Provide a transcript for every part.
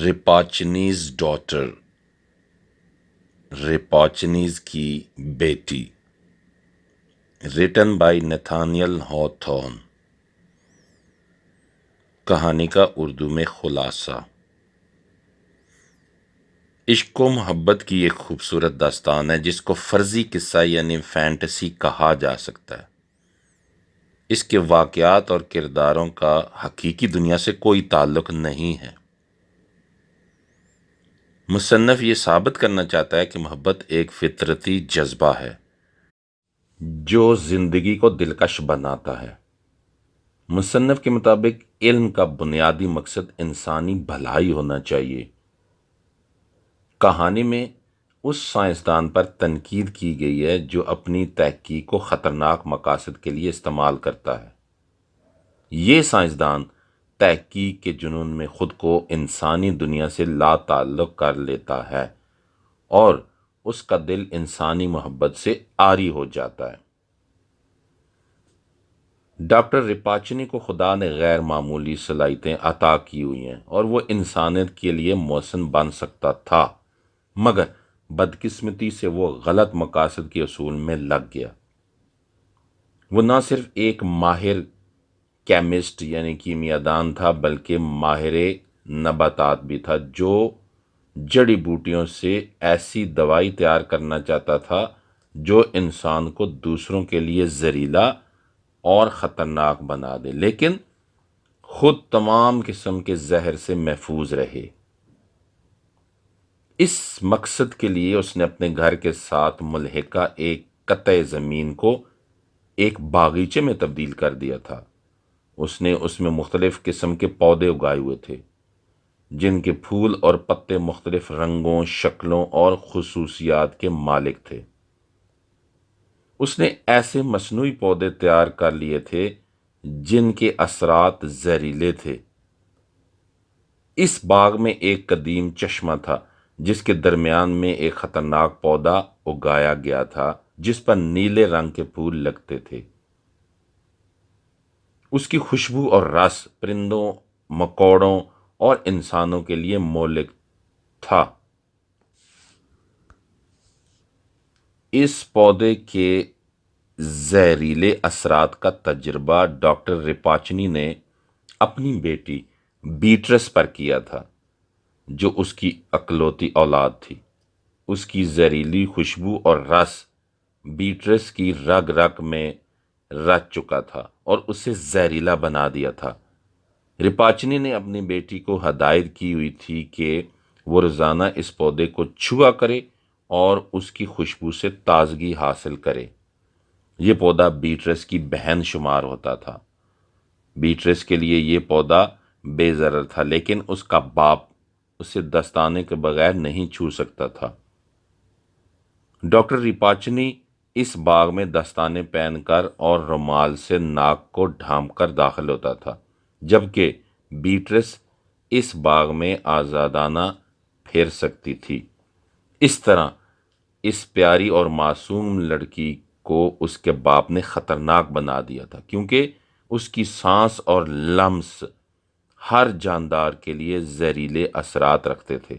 ریپاچنیز daughter, ریپاچنیز کی بیٹی، written by نتھانیل ہاتھورن۔ کہانی کا اردو میں خلاصہ۔ عشق و محبت کی ایک خوبصورت داستان ہے جس کو فرضی قصہ یعنی فینٹیسی کہا جا سکتا ہے۔ اس کے واقعات اور کرداروں کا حقیقی دنیا سے کوئی تعلق نہیں ہے۔ مصنف یہ ثابت کرنا چاہتا ہے کہ محبت ایک فطرتی جذبہ ہے جو زندگی کو دلکش بناتا ہے۔ مصنف کے مطابق علم کا بنیادی مقصد انسانی بھلائی ہونا چاہیے۔ کہانی میں اس سائنسدان پر تنقید کی گئی ہے جو اپنی تحقیق کو خطرناک مقاصد کے لیے استعمال کرتا ہے۔ یہ سائنسدان تحقیق کے جنون میں خود کو انسانی دنیا سے لا تعلق کر لیتا ہے اور اس کا دل انسانی محبت سے عاری ہو جاتا ہے۔ ڈاکٹر ریپاچنی کو خدا نے غیر معمولی صلاحیتیں عطا کی ہوئی ہیں اور وہ انسانیت کے لیے محسن بن سکتا تھا، مگر بدقسمتی سے وہ غلط مقاصد کے اصول میں لگ گیا۔ وہ نہ صرف ایک ماہر کیمسٹ یعنی کیمیاءدان تھا بلکہ ماہر نباتات بھی تھا جو جڑی بوٹیوں سے ایسی دوائی تیار کرنا چاہتا تھا جو انسان کو دوسروں کے لیے زہریلا اور خطرناک بنا دے لیکن خود تمام قسم کے زہر سے محفوظ رہے۔ اس مقصد کے لیے اس نے اپنے گھر کے ساتھ ملحقہ ایک قطع زمین کو ایک باغیچے میں تبدیل کر دیا تھا۔ اس نے اس میں مختلف قسم کے پودے اگائے ہوئے تھے جن کے پھول اور پتے مختلف رنگوں، شکلوں اور خصوصیات کے مالک تھے۔ اس نے ایسے مصنوعی پودے تیار کر لیے تھے جن کے اثرات زہریلے تھے۔ اس باغ میں ایک قدیم چشمہ تھا جس کے درمیان میں ایک خطرناک پودا اگایا گیا تھا جس پر نیلے رنگ کے پھول لگتے تھے۔ اس کی خوشبو اور رس پرندوں، مکوڑوں اور انسانوں کے لیے مہلک تھا۔ اس پودے کے زہریلے اثرات کا تجربہ ڈاکٹر ریپاچنی نے اپنی بیٹی بیٹرس پر کیا تھا جو اس کی اکلوتی اولاد تھی۔ اس کی زہریلی خوشبو اور رس بیٹرس کی رگ رگ میں رچ چکا تھا اور اسے زہریلا بنا دیا تھا۔ ریپاچنی نے اپنی بیٹی کو ہدایت کی ہوئی تھی کہ وہ روزانہ اس پودے کو چھوا کرے اور اس کی خوشبو سے تازگی حاصل کرے۔ یہ پودا بیٹرس کی بہن شمار ہوتا تھا۔ بیٹرس کے لیے یہ پودا بے ضرر تھا لیکن اس کا باپ اسے دستانے کے بغیر نہیں چھو سکتا تھا۔ ڈاکٹر ریپاچنی اس باغ میں دستانے پہن کر اور رومال سے ناک کو ڈھانپ کر داخل ہوتا تھا جبکہ بیٹرس اس باغ میں آزادانہ پھر سکتی تھی۔ اس طرح اس پیاری اور معصوم لڑکی کو اس کے باپ نے خطرناک بنا دیا تھا کیونکہ اس کی سانس اور لمس ہر جاندار کے لیے زہریلے اثرات رکھتے تھے۔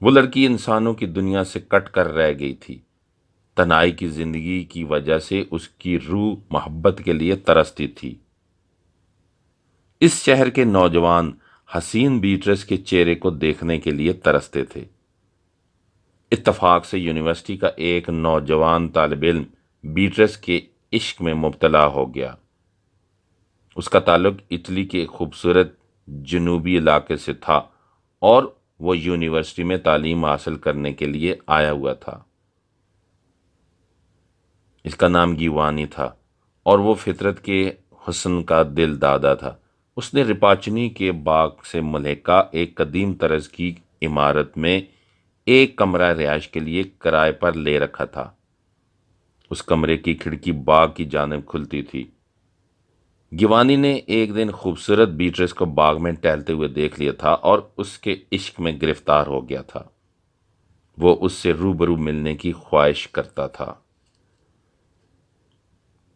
وہ لڑکی انسانوں کی دنیا سے کٹ کر رہ گئی تھی۔ تنہائی کی زندگی کی وجہ سے اس کی روح محبت کے لیے ترستی تھی۔ اس شہر کے نوجوان حسین بیٹرس کے چہرے کو دیکھنے کے لیے ترستے تھے۔ اتفاق سے یونیورسٹی کا ایک نوجوان طالب علم بیٹرس کے عشق میں مبتلا ہو گیا۔ اس کا تعلق اٹلی کے ایک خوبصورت جنوبی علاقے سے تھا اور وہ یونیورسٹی میں تعلیم حاصل کرنے کے لیے آیا ہوا تھا۔ اس کا نام گیوانی تھا اور وہ فطرت کے حسن کا دل دادا تھا۔ اس نے ریپاچنی کے باغ سے ملحقہ ایک قدیم طرز کی عمارت میں ایک کمرہ رہائش کے لیے کرائے پر لے رکھا تھا۔ اس کمرے کی کھڑکی باغ کی جانب کھلتی تھی۔ گیوانی نے ایک دن خوبصورت بیٹرس کو باغ میں ٹہلتے ہوئے دیکھ لیا تھا اور اس کے عشق میں گرفتار ہو گیا تھا۔ وہ اس سے روبرو ملنے کی خواہش کرتا تھا۔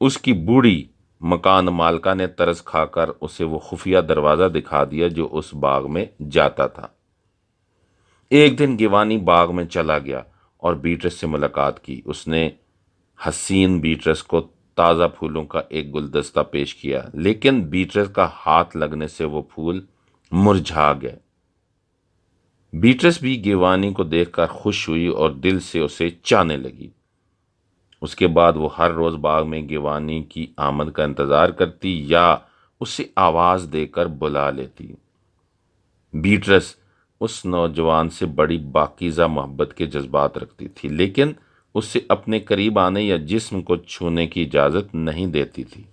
اس کی بوڑھی مکان مالکہ نے ترس کھا کر اسے وہ خفیہ دروازہ دکھا دیا جو اس باغ میں جاتا تھا۔ ایک دن گیوانی باغ میں چلا گیا اور بیٹرس سے ملاقات کی۔ اس نے حسین بیٹرس کو تازہ پھولوں کا ایک گلدستہ پیش کیا، لیکن بیٹرس کا ہاتھ لگنے سے وہ پھول مرجھا گئے۔ بیٹرس بھی گیوانی کو دیکھ کر خوش ہوئی اور دل سے اسے چاہنے لگی۔ اس کے بعد وہ ہر روز باغ میں گیوانی کی آمد کا انتظار کرتی یا اسے آواز دے کر بلا لیتی۔ بیٹرس اس نوجوان سے بڑی پاکیزہ محبت کے جذبات رکھتی تھی، لیکن اسے اپنے قریب آنے یا جسم کو چھونے کی اجازت نہیں دیتی تھی۔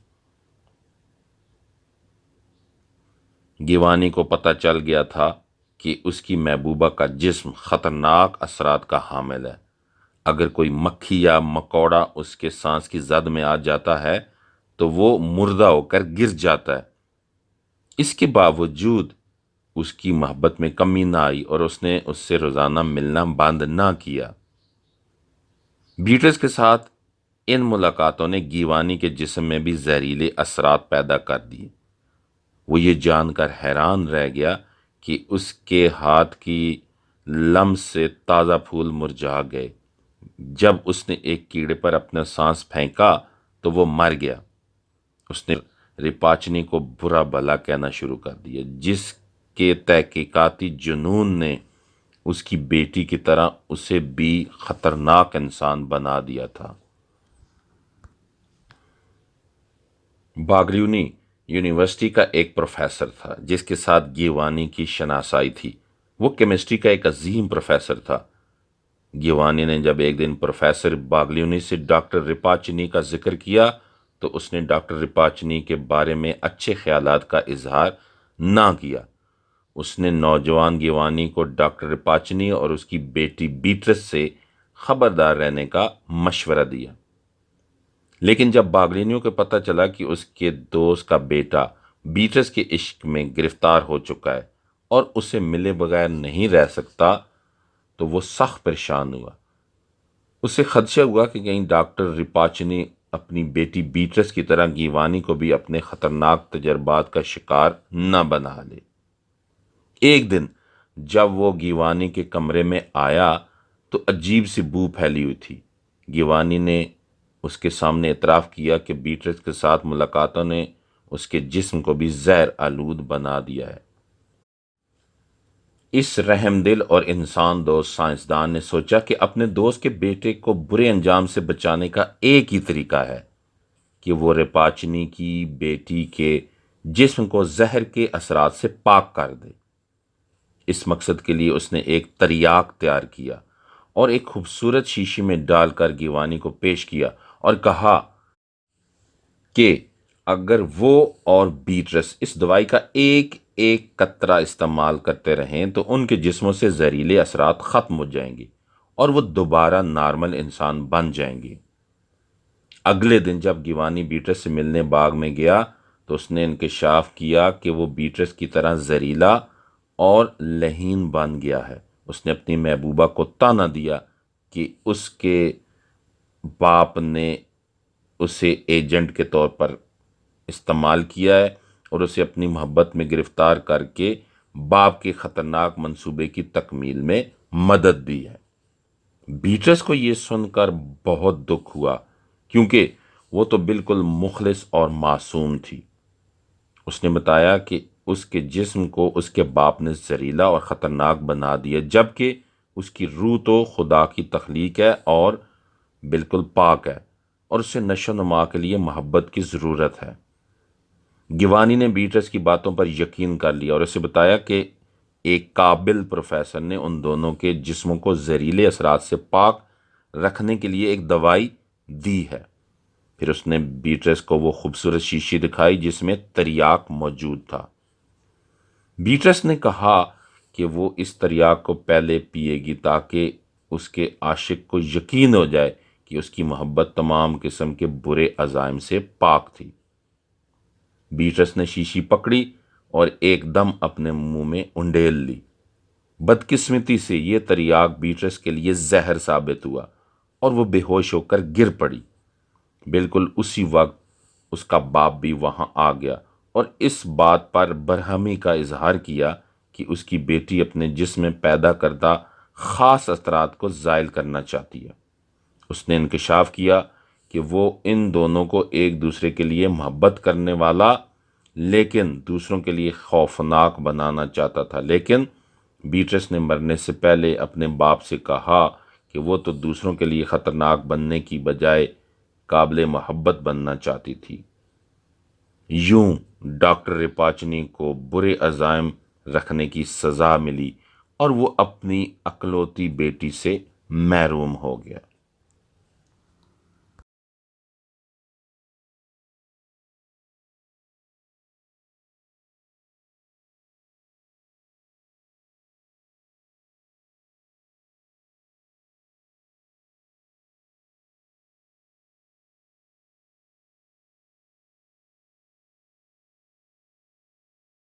گیوانی کو پتہ چل گیا تھا کہ اس کی محبوبہ کا جسم خطرناک اثرات کا حامل ہے۔ اگر کوئی مکھی یا مکوڑا اس کے سانس کی زد میں آ جاتا ہے تو وہ مردہ ہو کر گر جاتا ہے۔ اس کے باوجود اس کی محبت میں کمی نہ آئی اور اس نے اس سے روزانہ ملنا بند نہ کیا۔ بیٹرس کے ساتھ ان ملاقاتوں نے گیوانی کے جسم میں بھی زہریلے اثرات پیدا کر دیے۔ وہ یہ جان کر حیران رہ گیا کہ اس کے ہاتھ کی لمس سے تازہ پھول مرجھا گئے۔ جب اس نے ایک کیڑے پر اپنا سانس پھینکا تو وہ مر گیا۔ اس نے رپاچنی کو برا بھلا کہنا شروع کر دیا، جس کے تحقیقاتی جنون نے اس کی بیٹی کی طرح اسے بھی خطرناک انسان بنا دیا تھا۔ باگریونی یونیورسٹی کا ایک پروفیسر تھا جس کے ساتھ گیوانی کی شناسائی تھی۔ وہ کیمسٹری کا ایک عظیم پروفیسر تھا۔ گیوانی نے جب ایک دن پروفیسر باگلیونی سے ڈاکٹر رپاچنی کا ذکر کیا تو اس نے ڈاکٹر رپاچنی کے بارے میں اچھے خیالات کا اظہار نہ کیا۔ اس نے نوجوان گیوانی کو ڈاکٹر رپاچنی اور اس کی بیٹی بیٹرس سے خبردار رہنے کا مشورہ دیا۔ لیکن جب باگلینیوں کو پتہ چلا کہ اس کے دوست کا بیٹا بیٹرس کے عشق میں گرفتار ہو چکا ہے اور اسے ملے بغیر نہیں رہ سکتا تو وہ سخت پریشان ہوا۔ اسے خدشہ ہوا کہ کہیں ڈاکٹر رپاچنی اپنی بیٹی بیٹرس کی طرح گیوانی کو بھی اپنے خطرناک تجربات کا شکار نہ بنا لے۔ ایک دن جب وہ گیوانی کے کمرے میں آیا تو عجیب سی بو پھیلی ہوئی تھی۔ گیوانی نے اس کے سامنے اعتراف کیا کہ بیٹرس کے ساتھ ملاقاتوں نے اس کے جسم کو بھی زہر آلود بنا دیا ہے۔ اس رحم دل اور انسان دوست سائنسدان نے سوچا کہ اپنے دوست کے بیٹے کو برے انجام سے بچانے کا ایک ہی طریقہ ہے کہ وہ رپاچنی کی بیٹی کے جسم کو زہر کے اثرات سے پاک کر دے۔ اس مقصد کے لیے اس نے ایک تریاک تیار کیا اور ایک خوبصورت شیشی میں ڈال کر گیوانی کو پیش کیا اور کہا کہ اگر وہ اور بیٹرس اس دوائی کا ایک ایک قطرہ استعمال کرتے رہیں تو ان کے جسموں سے زہریلے اثرات ختم ہو جائیں گے اور وہ دوبارہ نارمل انسان بن جائیں گے۔ اگلے دن جب گیوانی بیٹرس سے ملنے باغ میں گیا تو اس نے انکشاف کیا کہ وہ بیٹرس کی طرح زہریلا اور لعین بن گیا ہے۔ اس نے اپنی محبوبہ کو طعنہ دیا کہ اس کے باپ نے اسے ایجنٹ کے طور پر استعمال کیا ہے اور اسے اپنی محبت میں گرفتار کر کے باپ کے خطرناک منصوبے کی تکمیل میں مدد دی ہے۔ بیٹرس کو یہ سن کر بہت دکھ ہوا کیونکہ وہ تو بالکل مخلص اور معصوم تھی۔ اس نے بتایا کہ اس کے جسم کو اس کے باپ نے زہریلا اور خطرناک بنا دیا، جبکہ اس کی روح تو خدا کی تخلیق ہے اور بالکل پاک ہے اور اسے نشو و نما کے لیے محبت کی ضرورت ہے۔ گیوانی نے بیٹرس کی باتوں پر یقین کر لیا اور اسے بتایا کہ ایک قابل پروفیسر نے ان دونوں کے جسموں کو زہریلے اثرات سے پاک رکھنے کے لیے ایک دوائی دی ہے۔ پھر اس نے بیٹرس کو وہ خوبصورت شیشی دکھائی جس میں تریاک موجود تھا۔ بیٹرس نے کہا کہ وہ اس تریاک کو پہلے پیے گی تاکہ اس کے عاشق کو یقین ہو جائے کہ اس کی محبت تمام قسم کے برے عزائم سے پاک تھی۔ بیٹرس نے شیشی پکڑی اور ایک دم اپنے منہ میں انڈیل لی۔ بدقسمتی سے یہ تریاک بیٹرس کے لیے زہر ثابت ہوا اور وہ بے ہوش ہو کر گر پڑی۔ بالکل اسی وقت اس کا باپ بھی وہاں آ گیا اور اس بات پر برہمی کا اظہار کیا کہ اس کی بیٹی اپنے جسم میں پیدا کردہ خاص اثرات کو زائل کرنا چاہتی ہے۔ اس نے انکشاف کیا کہ وہ ان دونوں کو ایک دوسرے کے لیے محبت کرنے والا لیکن دوسروں کے لیے خوفناک بنانا چاہتا تھا، لیکن بیٹرس نے مرنے سے پہلے اپنے باپ سے کہا کہ وہ تو دوسروں کے لیے خطرناک بننے کی بجائے قابل محبت بننا چاہتی تھی۔ یوں ڈاکٹر رپاچنی کو برے عزائم رکھنے کی سزا ملی اور وہ اپنی اکلوتی بیٹی سے محروم ہو گیا۔